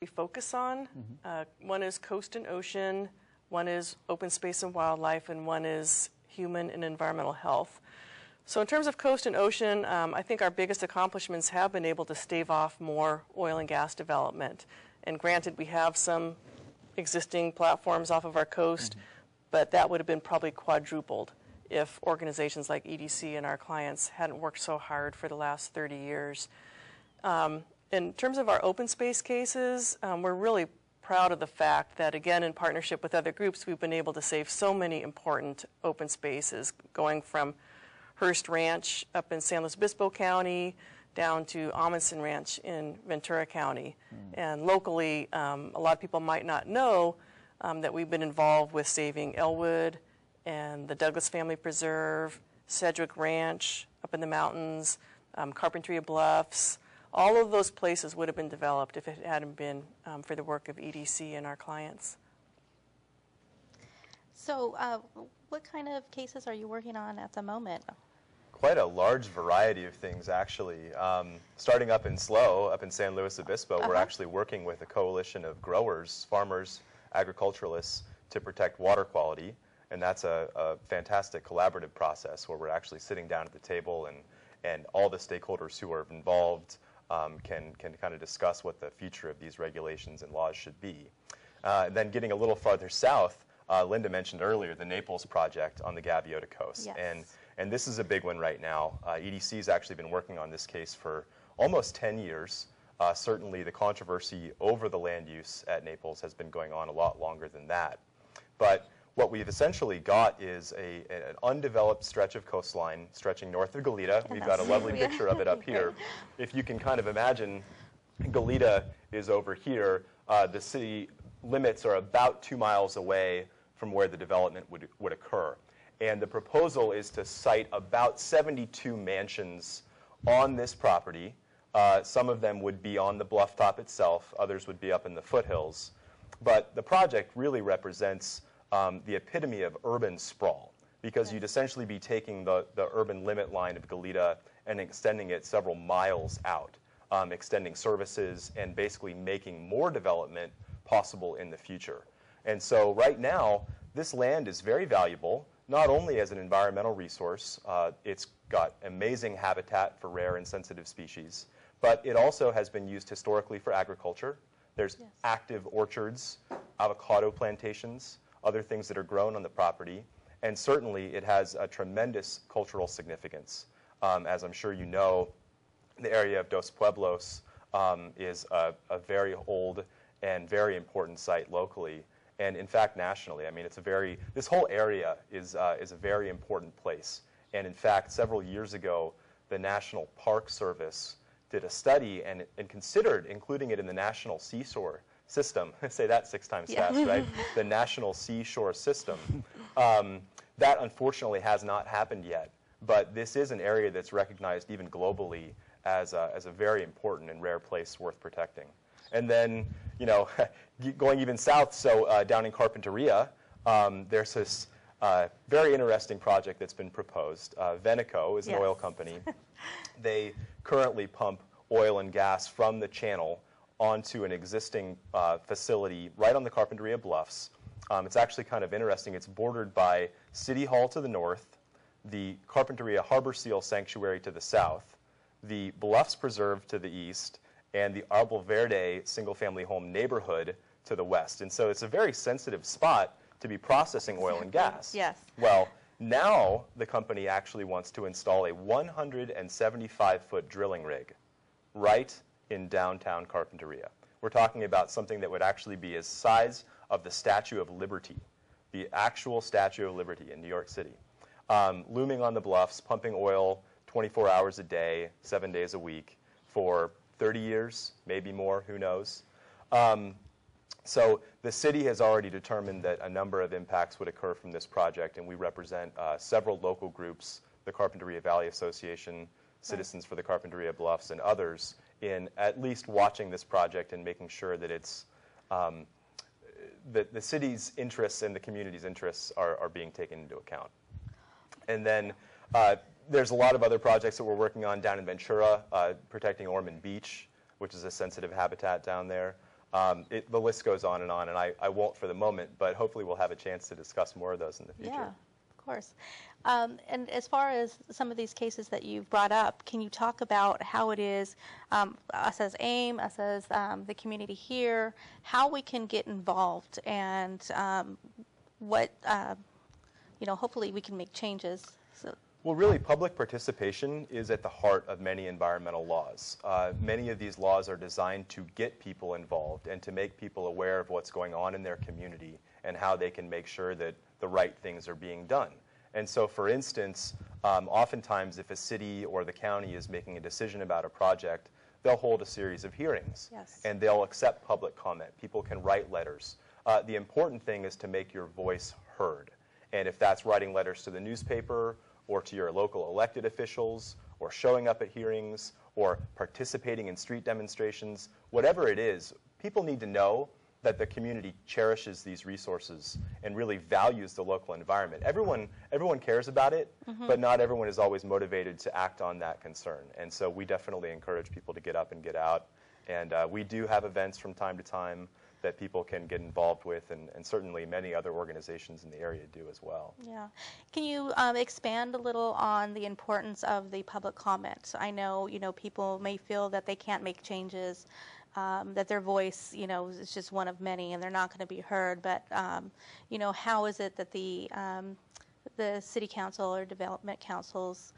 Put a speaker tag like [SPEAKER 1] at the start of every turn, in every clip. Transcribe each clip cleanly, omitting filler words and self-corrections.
[SPEAKER 1] we focus on. One is coast and ocean, one is open space and wildlife, and one is human and environmental health. So in terms of coast and ocean, I think our biggest accomplishments have been able to stave off more oil and gas development. And granted, we have some existing platforms off of our coast, but that would have been probably quadrupled if organizations like EDC and our clients hadn't worked so hard for the last 30 years. In terms of our open space cases, we're really proud of the fact that, again, in partnership with other groups, we've been able to save so many important open spaces, going from Hearst Ranch up in San Luis Obispo County down to Amundsen Ranch in Ventura County. And locally, a lot of people might not know that we've been involved with saving Elwood and the Douglas Family Preserve, Sedgwick Ranch up in the mountains, Carpinteria Bluffs. All of those places would have been developed if it hadn't been for the work of EDC and our clients.
[SPEAKER 2] So what kind of cases are you working on at the moment?
[SPEAKER 3] Quite a large variety of things, actually. Starting up in SLO, up in San Luis Obispo, we're actually working with a coalition of growers, farmers, agriculturalists to protect water quality. And that's a fantastic collaborative process where we're actually sitting down at the table and all the stakeholders who are involved can kind of discuss what the future of these regulations and laws should be. Then getting a little farther south, Linda mentioned earlier the Naples project on the Gaviota Coast.
[SPEAKER 2] Yes.
[SPEAKER 3] And this is a big one right now. EDC has actually been working on this case for almost 10 years. Certainly the controversy over the land use at Naples has been going on a lot longer than that. But what we've essentially got is an undeveloped stretch of coastline stretching north of Goleta. We've got a lovely picture of it up here. If you can kind of imagine, Goleta is over here. The city limits are about 2 miles away from where the development would occur. And the proposal is to site about 72 mansions on this property. Some of them would be on the bluff top itself. Others would be up in the foothills. But the project really represents the epitome of urban sprawl, because you'd essentially be taking the urban limit line of Goleta and extending it several miles out, extending services and basically making more development possible in the future. And so right now, this land is very valuable, not only as an environmental resource. It's got amazing habitat for rare and sensitive species, but it also has been used historically for agriculture. There's active orchards, avocado plantations, other things that are grown on the property, and certainly it has a tremendous cultural significance. As I'm sure you know, the area of Dos Pueblos is a very old and very important site locally, and in fact nationally. I mean, this whole area is a very important place. And in fact, several years ago, the National Park Service did a study and considered including it in the National Seashore System. Say that 6 times fast, right? The National Seashore System. That unfortunately has not happened yet, but this is an area that's recognized even globally as a very important and rare place worth protecting. And then, you know, going even south, so down in Carpinteria, there's this very interesting project that's been proposed. Veneco is an oil company. They currently pump oil and gas from the channel onto an existing facility right on the Carpinteria Bluffs. It's actually kind of interesting. It's bordered by City Hall to the north, the Carpinteria Harbor Seal Sanctuary to the south, the Bluffs Preserve to the east, and the Arbol Verde single-family home neighborhood to the west. And so it's a very sensitive spot to be processing oil and gas.
[SPEAKER 2] Yes.
[SPEAKER 3] Well, now the company actually wants to install a 175-foot drilling rig right in downtown Carpinteria. We're talking about something that would actually be the size of the Statue of Liberty, the actual Statue of Liberty in New York City, looming on the bluffs, pumping oil 24 hours a day, 7 days a week for 30 years, maybe more, who knows. So the city has already determined that a number of impacts would occur from this project, and we represent several local groups, the Carpinteria Valley Association, Citizens for the Carpinteria Bluffs, and others, in at least watching this project and making sure that it's that the city's interests and the community's interests are being taken into account. And then there's a lot of other projects that we're working on down in Ventura, protecting Ormond Beach, which is a sensitive habitat down there. The list goes on, and I won't for the moment, but hopefully we'll have a chance to discuss more of those in the future.
[SPEAKER 2] Yeah, of course. And as far as some of these cases that you've brought up, can you talk about how it is, us as AIM, us as the community here, how we can get involved, and what, hopefully we can make changes. So.
[SPEAKER 3] Well, really, public participation is at the heart of many environmental laws. Many of these laws are designed to get people involved and to make people aware of what's going on in their community and how they can make sure that the right things are being done. And so, for instance, oftentimes if a city or the county is making a decision about a project, they'll hold a series of hearings.
[SPEAKER 2] Yes.
[SPEAKER 3] And they'll accept public comment. People can write letters. The important thing is to make your voice heard. And if that's writing letters to the newspaper, or to your local elected officials, or showing up at hearings, or participating in street demonstrations, whatever it is, people need to know that the community cherishes these resources and really values the local environment. Everyone cares about it, but not everyone is always motivated to act on that concern. And so we definitely encourage people to get up and get out. And we do have events from time to time that people can get involved with, and certainly many other organizations in the area do as well.
[SPEAKER 2] Yeah. Can you expand a little on the importance of the public comment? I know, people may feel that they can't make changes, that their voice, is just one of many and they're not going to be heard, but, how is it that the city council or development councils,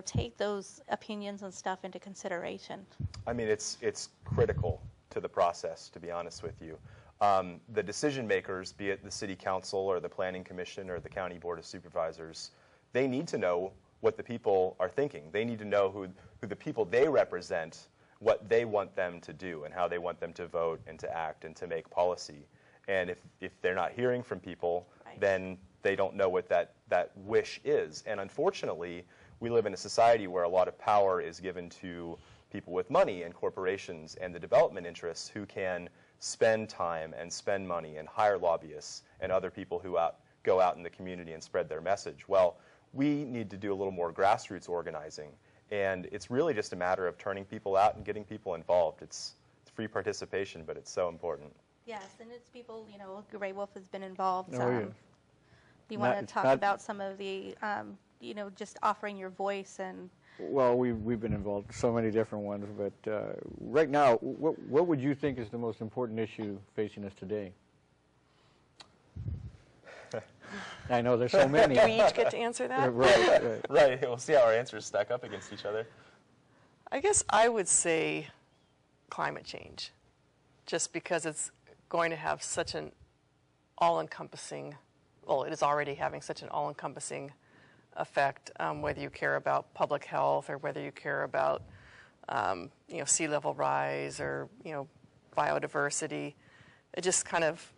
[SPEAKER 2] take those opinions and stuff into consideration? I mean,
[SPEAKER 3] it's critical to the process, to be honest with you. The decision makers, be it the city council or the planning commission or the county board of supervisors, they need to know what the people are thinking. They need to know who the people they represent, what they want them to do and how they want them to vote and to act and to make policy. And if they're not hearing from people, then they don't know what that wish is. And unfortunately, we live in a society where a lot of power is given to people with money and corporations and the development interests who can spend time and spend money and hire lobbyists and other people who go out in the community and spread their message. Well, we need to do a little more grassroots organizing, and it's really just a matter of turning people out and getting people involved. It's free participation, but it's so important.
[SPEAKER 2] Yes, and it's people, Graywolf has been involved.
[SPEAKER 4] Oh, yeah.
[SPEAKER 2] Do you want to talk about some of the, just offering your voice and...
[SPEAKER 4] Well, we've been involved in so many different ones, but right now, what would you think is the most important issue facing us today? I know there's so many.
[SPEAKER 1] Do we each get to answer that?
[SPEAKER 3] Right. We'll see how our answers stack up against each other.
[SPEAKER 1] I guess I would say climate change, just because it's going to have such an all-encompassing, well, it is already having such an all-encompassing effect, whether you care about public health or whether you care about sea level rise or biodiversity. It just kind of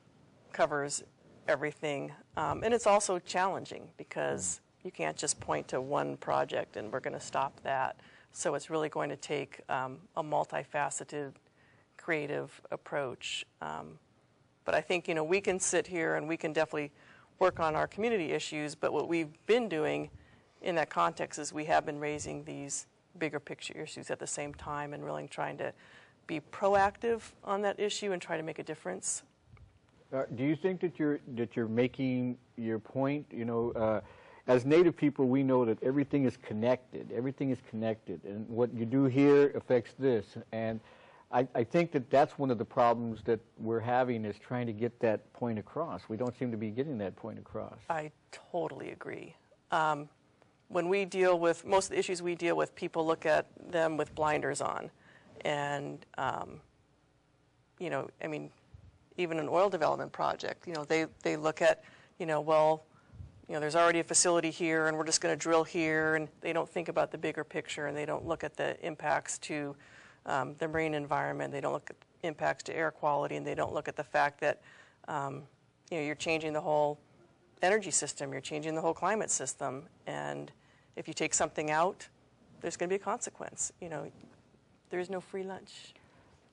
[SPEAKER 1] covers everything, and it's also challenging because you can't just point to one project and we're going to stop that. So it's really going to take a multifaceted, creative approach. But I think we can sit here and we can definitely work on our community issues, but what we've been doing in that context is we have been raising these bigger picture issues at the same time and really trying to be proactive on that issue and try to make a difference.
[SPEAKER 4] Do you think that you're making your point? As Native people, we know that everything is connected. Everything is connected, and what you do here affects this. And I think that that's one of the problems that we're having is trying to get that point across. We don't seem to be getting that point across.
[SPEAKER 1] I totally agree. When we deal with, most of the issues we deal with, people look at them with blinders on. And, even an oil development project, they look at, there's already a facility here and we're just going to drill here, and they don't think about the bigger picture, and they don't look at the impacts to the marine environment, they don't look at impacts to air quality, and they don't look at the fact that you're changing the whole energy system, you're changing the whole climate system, and if you take something out, there's going to be a consequence. There is no free lunch.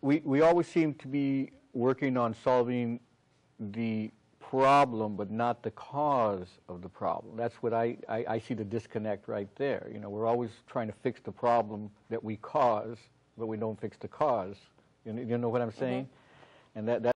[SPEAKER 4] We always seem to be working on solving the problem, but not the cause of the problem. That's what I see the disconnect right there. We're always trying to fix the problem that we cause, but we don't fix the cause. You know what I'm saying? and that